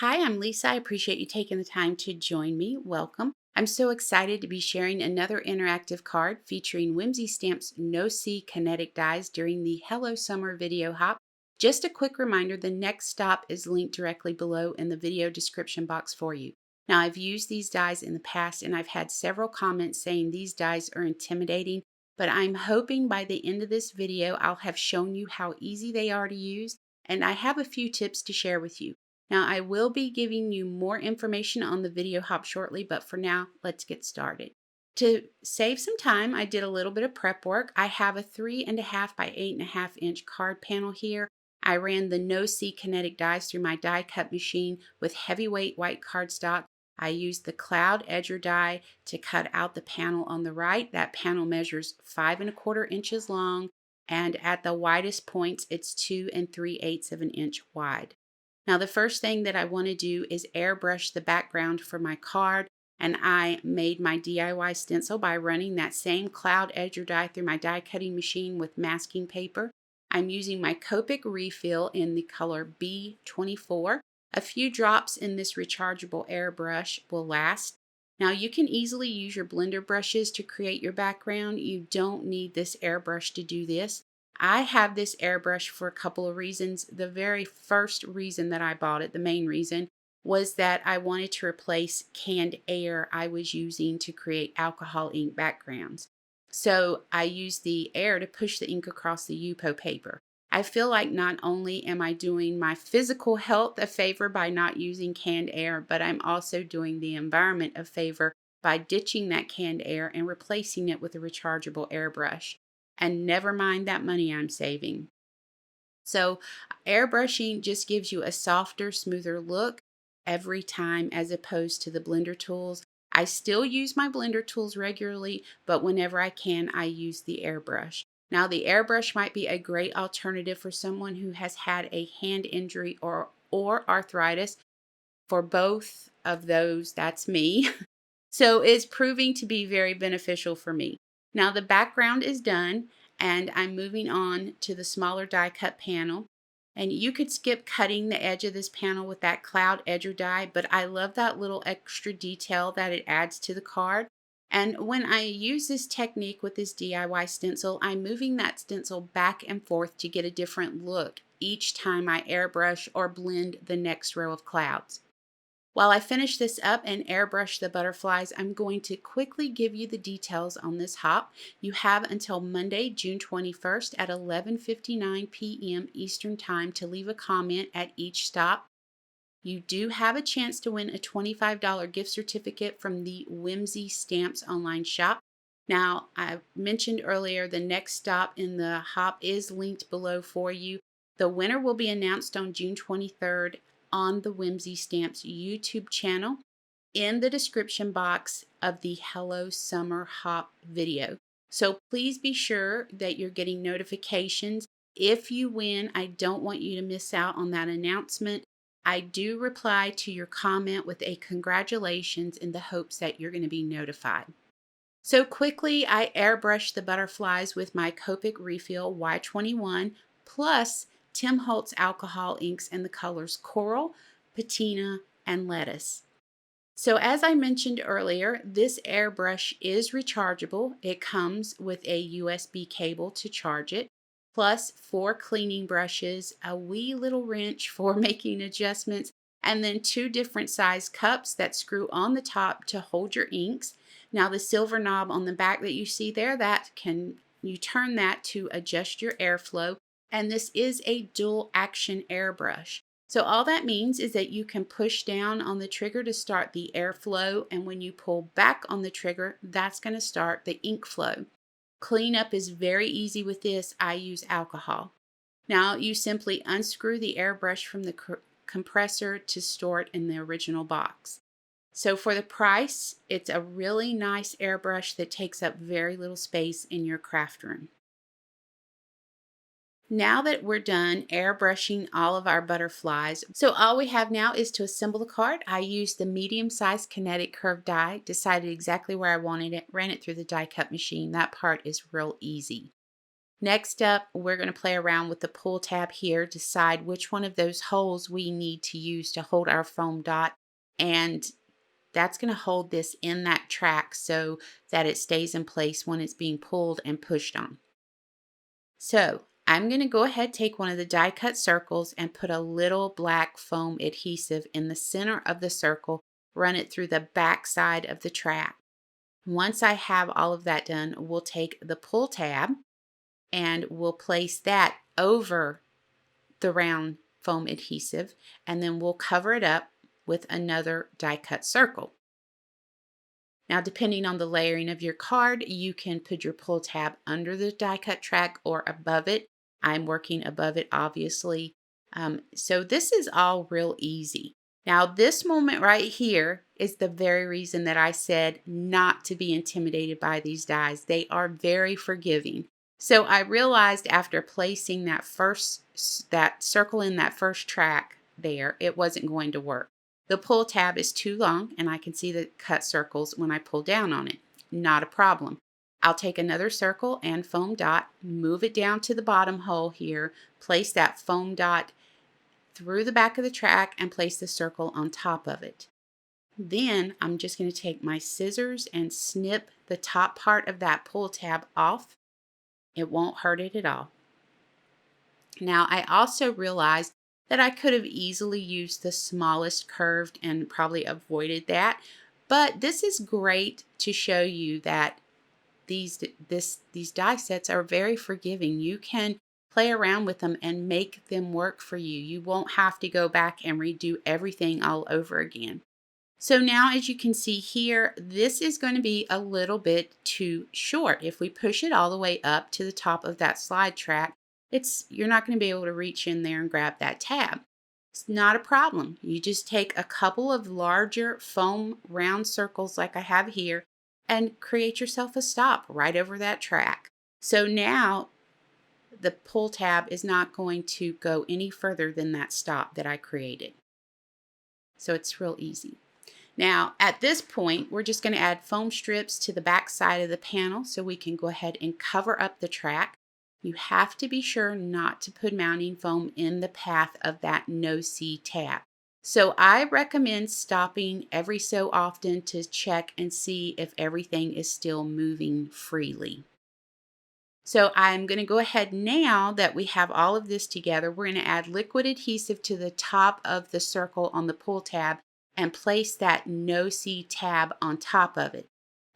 Hi, I'm Lisa. I appreciate you taking the time to join me. Welcome. I'm so excited to be sharing another interactive card featuring Whimsy Stamps No C Kinetic dies during the Hello Summer video hop. Just a quick reminder, the next stop is linked directly below in the video description box for you. Now, I've used these dies in the past and I've had several comments saying these dies are intimidating, but I'm hoping by the end of this video I'll have shown you how easy they are to use, and I have a few tips to share with you. Now, I will be giving you more information on the video hop shortly, but for now, let's get started. To save some time, I did a little bit of prep work. I have a 3.5 by 8.5 inch card panel here. I ran the No C Kinetic dies through my die cut machine with heavyweight white cardstock. I used the Cloud Edger die to cut out the panel on the right. That panel measures 5.25 inches long, and at the widest points, it's 2 3/8 of an inch wide. Now, the first thing that I want to do is airbrush the background for my card, and I made my DIY stencil by running that same Cloud Edger die through my die cutting machine with masking paper. I'm using my Copic Refill in the color B24. A few drops in this rechargeable airbrush will last. Now, you can easily use your blender brushes to create your background. You don't need this airbrush to do this. I have this airbrush for a couple of reasons. The very first reason that I bought it, the main reason, was that I wanted to replace canned air I was using to create alcohol ink backgrounds. So I used the air to push the ink across the Yupo paper. I feel like not only am I doing my physical health a favor by not using canned air, but I'm also doing the environment a favor by ditching that canned air and replacing it with a rechargeable airbrush. And never mind that money I'm saving. So airbrushing just gives you a softer, smoother look every time as opposed to the blender tools. I still use my blender tools regularly, but whenever I can, I use the airbrush. Now, the airbrush might be a great alternative for someone who has had a hand injury or arthritis. For both of those, that's me. So it's proving to be very beneficial for me. Now the background is done and I'm moving on to the smaller die cut panel. And you could skip cutting the edge of this panel with that Cloud Edger die, but I love that little extra detail that it adds to the card. And when I use this technique with this DIY stencil, I'm moving that stencil back and forth to get a different look each time I airbrush or blend the next row of clouds. While I finish this up and airbrush the butterflies, I'm going to quickly give you the details on this hop. You have until Monday, June 21st at 11:59 p.m. Eastern Time to leave a comment at each stop. You do have a chance to win a $25 gift certificate from the Whimsy Stamps online shop. Now, I mentioned earlier the next stop in the hop is linked below for you. The winner will be announced on June 23rd on the Whimsy Stamps YouTube channel in the description box of the Hello Summer Hop video. So please be sure that you're getting notifications. If you win, I don't want you to miss out on that announcement. I do reply to your comment with a congratulations in the hopes that you're going to be notified. So quickly, I airbrushed the butterflies with my Copic Refill Y21 plus Tim Holtz alcohol inks in the colors Coral, Patina, and Lettuce. So as I mentioned earlier, this airbrush is rechargeable. It comes with a USB cable to charge it, plus 4 cleaning brushes, a wee little wrench for making adjustments, and then 2 different size cups that screw on the top to hold your inks. Now the silver knob on the back that you see there, you turn that to adjust your airflow. And this is a dual action airbrush. So all that means is that you can push down on the trigger to start the airflow, and when you pull back on the trigger, that's going to start the ink flow. Cleanup is very easy with this. I use alcohol. Now you simply unscrew the airbrush from the compressor to store it in the original box. So for the price, it's a really nice airbrush that takes up very little space in your craft room. Now that we're done airbrushing all of our butterflies, so all we have now is to assemble the card. I used the medium-sized Kinetic curved die, decided exactly where I wanted it, ran it through the die cut machine. That part is real easy. Next up, we're going to play around with the pull tab here, decide which one of those holes we need to use to hold our foam dot, and that's going to hold this in that track so that it stays in place when it's being pulled and pushed on. So I'm going to go ahead, take one of the die cut circles and put a little black foam adhesive in the center of the circle, run it through the back side of the track. Once I have all of that done, we'll take the pull tab and we'll place that over the round foam adhesive, and then we'll cover it up with another die cut circle. Now, depending on the layering of your card, you can put your pull tab under the die cut track or above it. I'm working above it, obviously. So this is all real easy. Now, this moment right here is the very reason that I said not to be intimidated by these dies. They are very forgiving. So I realized after placing that circle in that first track there, it wasn't going to work. The pull tab is too long and I can see the cut circles when I pull down on it. Not a problem. I'll take another circle and foam dot, move it down to the bottom hole here, place that foam dot through the back of the track and place the circle on top of it. Then I'm just going to take my scissors and snip the top part of that pull tab off. It won't hurt it at all. Now I also realized that I could have easily used the smallest curved and probably avoided that. But this is great to show you that these die sets are very forgiving. You can play around with them and make them work for you. You won't have to go back and redo everything all over again. So now, as you can see here, this is going to be a little bit too short. If we push it all the way up to the top of that slide track, you're not going to be able to reach in there and grab that tab. It's not a problem. You just take a couple of larger foam round circles like I have here and create yourself a stop right over that track. So now the pull tab is not going to go any further than that stop that I created. So it's real easy. Now, at this point, we're just going to add foam strips to the back side of the panel so we can go ahead and cover up the track. You have to be sure not to put mounting foam in the path of that no-see tab. So I recommend stopping every so often to check and see if everything is still moving freely. So I'm going to go ahead now that we have all of this together, we're going to add liquid adhesive to the top of the circle on the pull tab and place that no-see tab on top of it.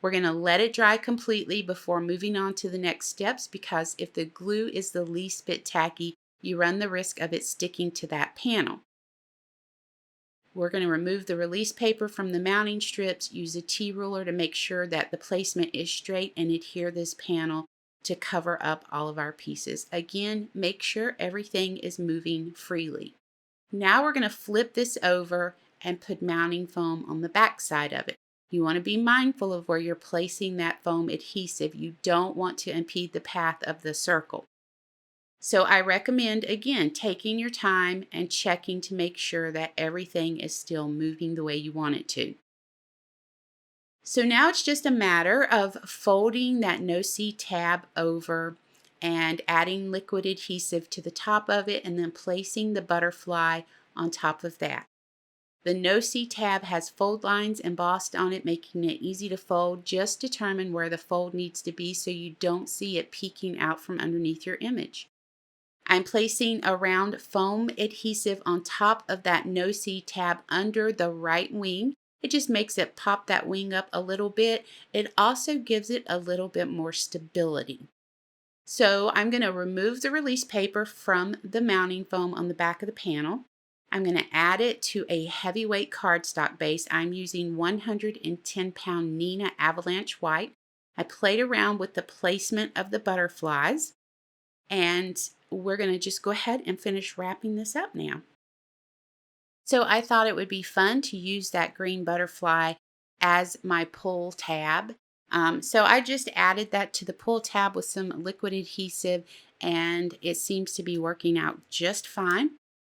We're going to let it dry completely before moving on to the next steps, because if the glue is the least bit tacky, you run the risk of it sticking to that panel. We're going to remove the release paper from the mounting strips, use a T-ruler to make sure that the placement is straight, and adhere this panel to cover up all of our pieces. Again, make sure everything is moving freely. Now we're going to flip this over and put mounting foam on the back side of it. You want to be mindful of where you're placing that foam adhesive. You don't want to impede the path of the circle. So I recommend, again, taking your time and checking to make sure that everything is still moving the way you want it to. So now it's just a matter of folding that no-see tab over and adding liquid adhesive to the top of it and then placing the butterfly on top of that. The no-see tab has fold lines embossed on it, making it easy to fold. Just determine where the fold needs to be so you don't see it peeking out from underneath your image. I'm placing a round foam adhesive on top of that no-see tab under the right wing. It just makes it pop that wing up a little bit. It also gives it a little bit more stability. So I'm going to remove the release paper from the mounting foam on the back of the panel. I'm going to add it to a heavyweight cardstock base. I'm using 110-pound Neenah Avalanche White. I played around with the placement of the butterflies, and we're going to just go ahead and finish wrapping this up now. So I thought it would be fun to use that green butterfly as my pull tab. So I just added that to the pull tab with some liquid adhesive, and it seems to be working out just fine.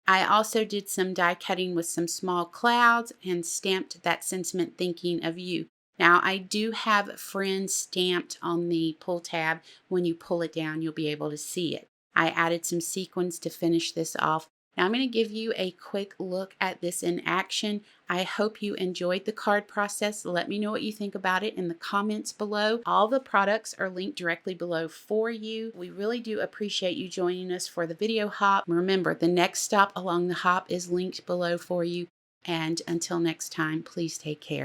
I also did some die cutting with some small clouds and stamped that sentiment thinking of you. Now, I do have friends stamped on the pull tab. When you pull it down, you'll be able to see it. I added some sequins to finish this off. Now I'm going to give you a quick look at this in action. I hope you enjoyed the card process. Let me know what you think about it in the comments below. All the products are linked directly below for you. We really do appreciate you joining us for the video hop. Remember, the next stop along the hop is linked below for you. And until next time, please take care.